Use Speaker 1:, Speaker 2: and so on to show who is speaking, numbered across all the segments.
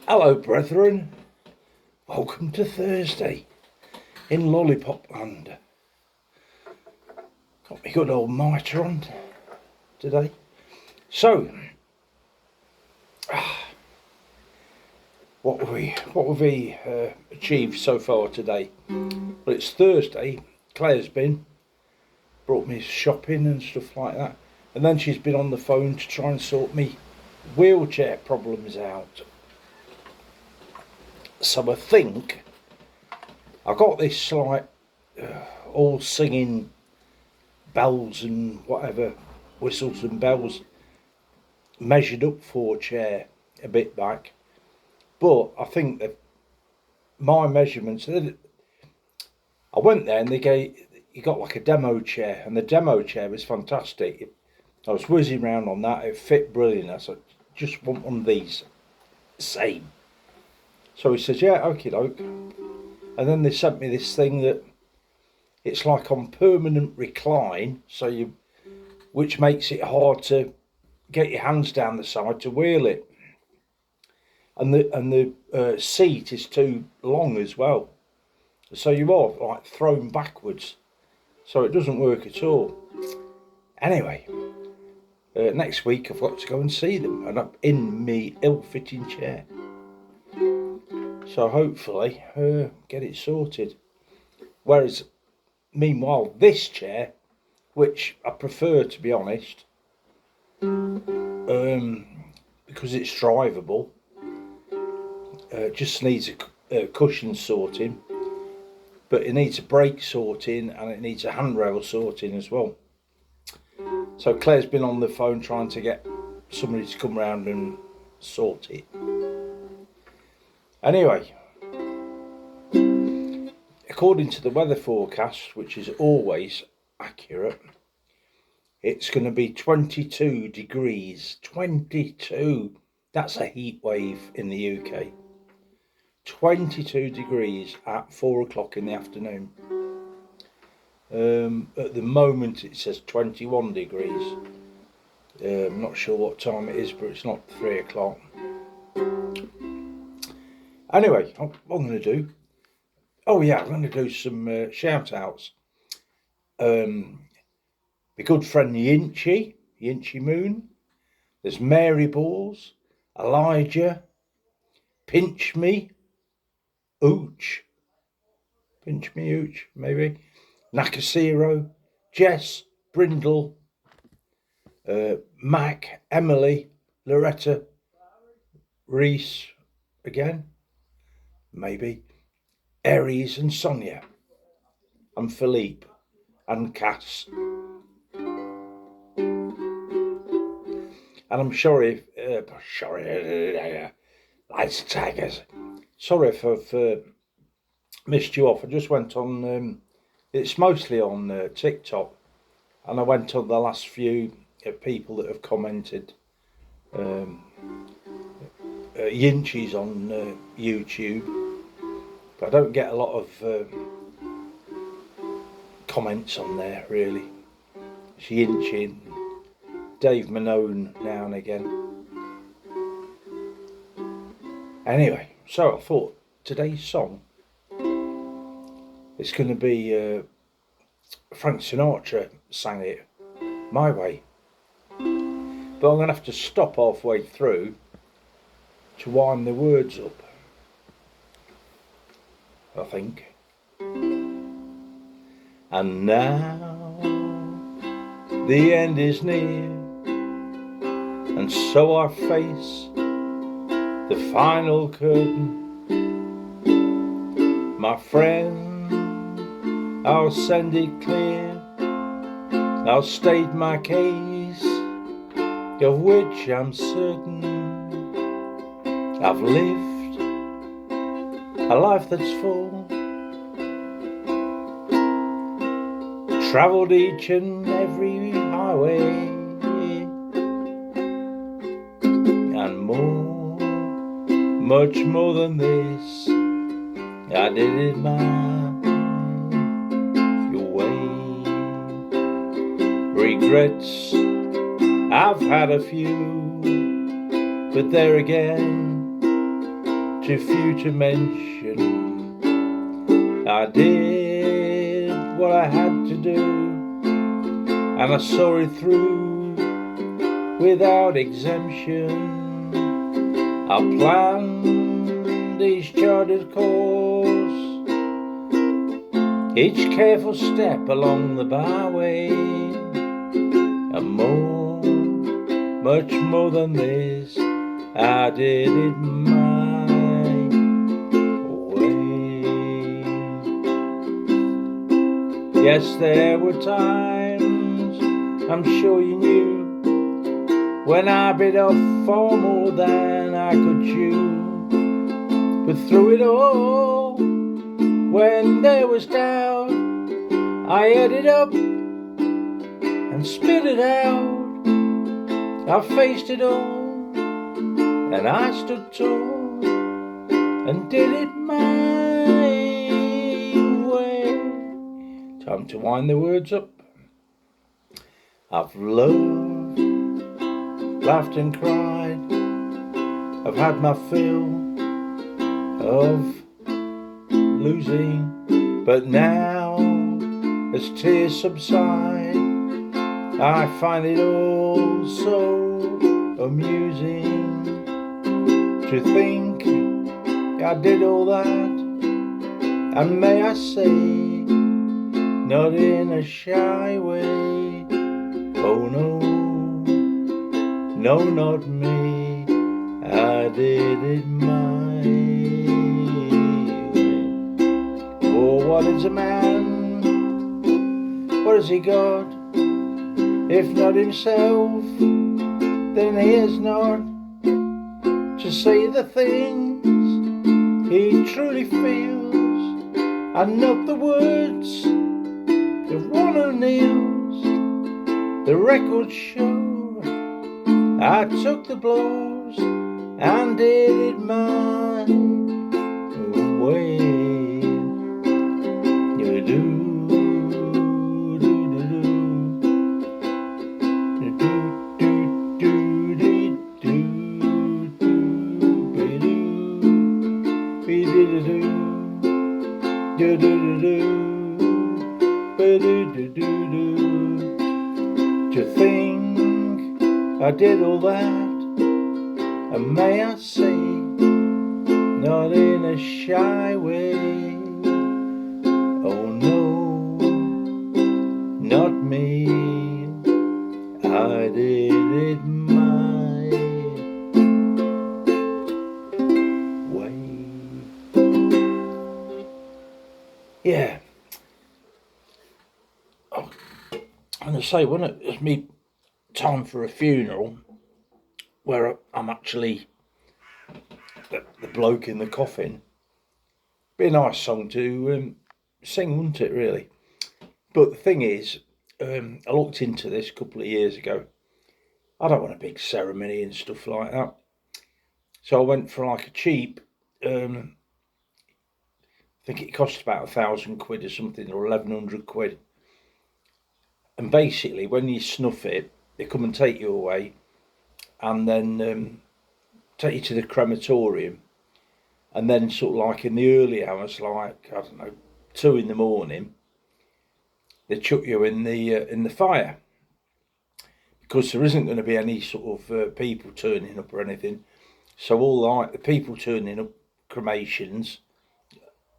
Speaker 1: Hello, brethren. Welcome to Thursday in Lollipopland. Got my good old mitre on today. So, what have we achieved so far today? Well, it's Thursday. Claire's brought me shopping and stuff like that, and then she's been on the phone to try and sort me wheelchair problems out. So I think I got this like all singing bells and whatever, whistles and bells, measured up for chair a bit back, but I think that my measurements, I went there and you got like a demo chair, and the demo chair was fantastic. I was whizzing around on that, it fit brilliant. I said, just want one of these, same. So he says, yeah, okie doke. And then they sent me this thing that it's like on permanent recline, which makes it hard to get your hands down the side to wheel it. And the seat is too long as well, so you are like thrown backwards. So it doesn't work at all. Anyway, next week I've got to go and see them, and I'm in me ill-fitting chair. So hopefully get it sorted. Whereas, meanwhile, this chair, which I prefer to be honest, because it's drivable, just needs a cushion sorting, but it needs a brake sorting and it needs a handrail sorting as well. So Claire's been on the phone trying to get somebody to come round and sort it. Anyway, according to the weather forecast, which is always accurate, it's going to be 22 degrees. 22. That's a heat wave in the UK. 22 degrees at 4 o'clock in the afternoon. At the moment it says 21 degrees. I'm not sure what time it is, but it's not 3 o'clock. Anyway, what I'm going to do, I'm going to do some shout outs. My good friend Yinchy Moon, there's Mary Balls, Elijah, Pinch Me Ooch, maybe, Nakasiro, Jess, Brindle, Mac, Emily, Loretta, Reese again, maybe, Aries and Sonia, and Philippe, and Cass. And I'm sorry, lights tigers. Sorry if I've missed you off. I just went on, it's mostly on TikTok, and I went on the last few people that have commented. Yinchy's on YouTube, but I don't get a lot of comments on there really. It's Yinchy and Dave Manone now and again. Anyway, so I thought today's song, it's going to be Frank Sinatra sang it, My Way. But I'm going to have to stop halfway through to wind the words up, I think. And now the end is near, and so I face the final curtain. My friend, I'll send it clear, I'll state my case, of which I'm certain. I've lived a life that's full, travelled each and every highway, and more, much more than this, I did it my way. Regrets, I've had a few, but there again, too few to mention. I did what I had to do, and I saw it through without exemption. I planned each charted course, each careful step along the byway, and more, much more than this, I did it my way. Yes, there were times, I'm sure you knew, when I bit off far more than I could chew. But through it all, when there was doubt, I ate it up and spit it out. I faced it all, and I stood tall and did it my way. Time to wind the words up. I've loved, laughed and cried, I've had my fill of losing, but now as tears subside, I find it all so amusing to think I did all that, and may I say, not in a shy way. Oh no, no, not me, I did it my way. Oh, what is a man? What has he got? If not himself, then he is not to say the things he truly feels, and not the words of one who kneels. The records show I took the blows and did it my way. You do, do, to think I did all that, and may I say, not in a shy way. Oh no, not me, I did it my way. Yeah. Oh, I'm going to say, when it's me time for a funeral, where I'm actually the bloke in the coffin, be a nice song to sing, wouldn't it, really? But the thing is, I looked into this a couple of years ago. I don't want a big ceremony and stuff like that. So I went for like a cheap, I think it cost about £1,000 or something, or 1,100 quid. And basically, when you snuff it, they come and take you away, and then take you to the crematorium, and then sort of like in the early hours, like, I don't know, 2 a.m, they chuck you in the fire, because there isn't going to be any sort of people turning up or anything. So all like the people turning up, cremations,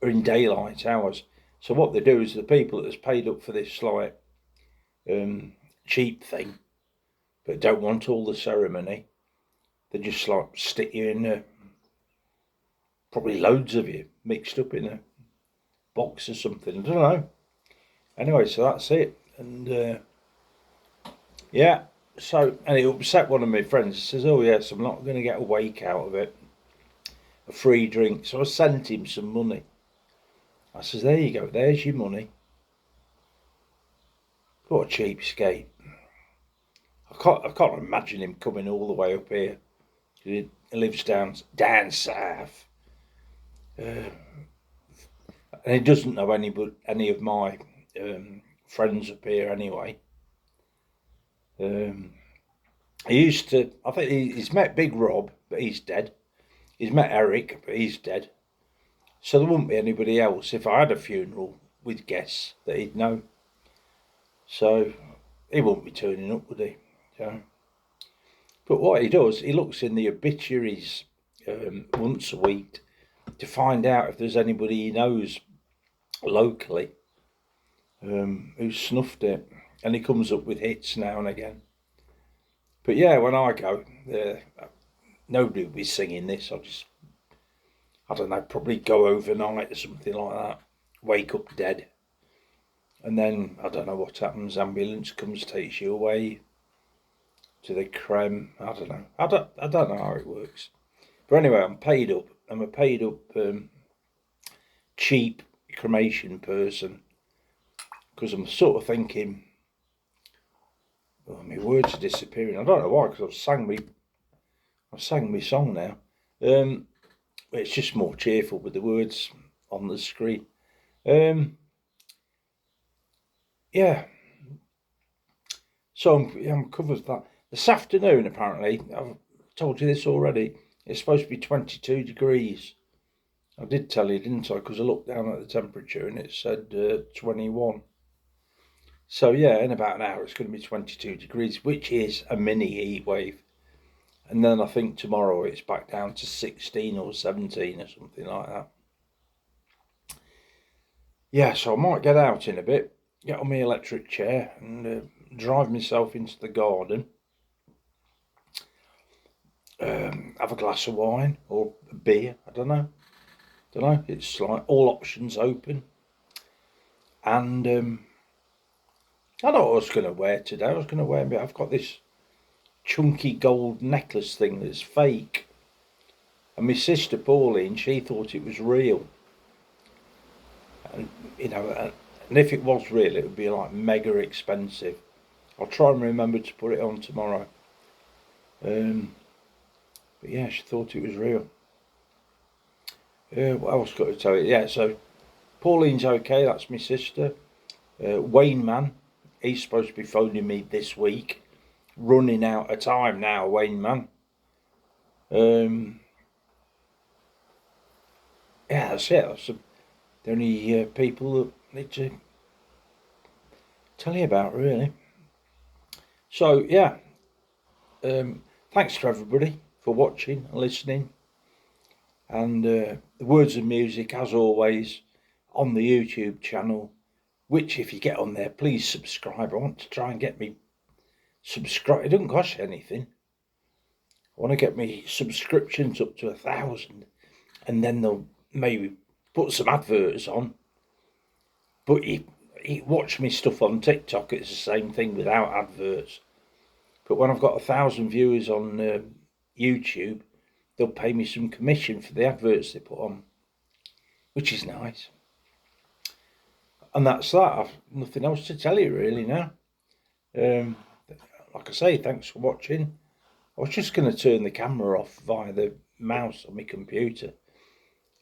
Speaker 1: are in daylight hours. So what they do is the people that's paid up for this like cheap thing, but don't want all the ceremony, they just like stick you in probably loads of you mixed up in a box or something, I don't know. Anyway, so that's it. And yeah, so, and it upset one of my friends. He says, oh yes, I'm not going to get a wake out of it, a free drink. So I sent him some money. I says, there you go, there's your money. What a cheapskate. I can't imagine him coming all the way up here. He lives down south. And he doesn't know any of my friends up here anyway. He used to, I think he's met Big Rob, but he's dead. He's met Eric, but he's dead. So there wouldn't be anybody else if I had a funeral with guests that he'd know. So he wouldn't be turning up, would he? So, but what he does, he looks in the obituaries once a week to find out if there's anybody he knows locally who snuffed it. And he comes up with hits now and again. But yeah, when I go, nobody will be singing this. I don't know, probably go overnight or something like that. Wake up dead. And then, I don't know what happens. Ambulance comes, takes you away to the creme. I don't know. I don't know how it works. But anyway, I'm paid up. I'm a paid up cheap cremation person. Because I'm sort of thinking, oh, my words are disappearing. I don't know why, because I've sang my song now. It's just more cheerful with the words on the screen. Yeah. So I'm covered with that. This afternoon, apparently, I've told you this already, it's supposed to be 22 degrees. I did tell you, didn't I? Because I looked down at the temperature and it said 21. So yeah, in about an hour it's going to be 22 degrees, which is a mini heat wave. And then I think tomorrow it's back down to 16 or 17 or something like that. Yeah, so I might get out in a bit, get on my electric chair and drive myself into the garden. Have a glass of wine or a beer, I don't know. It's like all options open. And I don't know what I was going to wear today. I've got this chunky gold necklace thing that's fake. And my sister Pauline, she thought it was real. And, and if it was real, it would be like mega expensive. I'll try and remember to put it on tomorrow. But yeah, she thought it was real. What else got to tell you? Yeah, so Pauline's okay, that's my sister. Wayne man, he's supposed to be phoning me this week. Running out of time now, Wayne man. Yeah, that's it. That's the only people that need to tell you about, really. So yeah, thanks to everybody for watching and listening. And the words and music, as always, on the YouTube channel, which if you get on there, please subscribe. I want to try and get me subscribe. It doesn't cost you anything. I want to get me subscriptions up to 1,000, and then they'll maybe put some adverts on. But you watch me stuff on TikTok, it's the same thing without adverts. But when I've got 1,000 viewers on YouTube, they'll pay me some commission for the adverts they put on, which is nice. And that's that. I've nothing else to tell you really now. Like I say, thanks for watching. I was just going to turn the camera off via the mouse on my computer,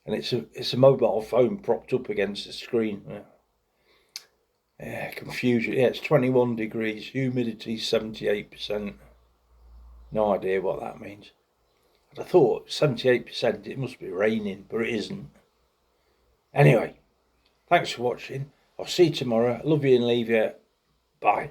Speaker 1: and it's a mobile phone propped up against the screen. Yeah, confusion. Yeah, it's 21 degrees, humidity 78%. No idea what that means. I thought 78%, it must be raining, but it isn't. Anyway, thanks for watching. I'll see you tomorrow. Love you and leave you. Bye.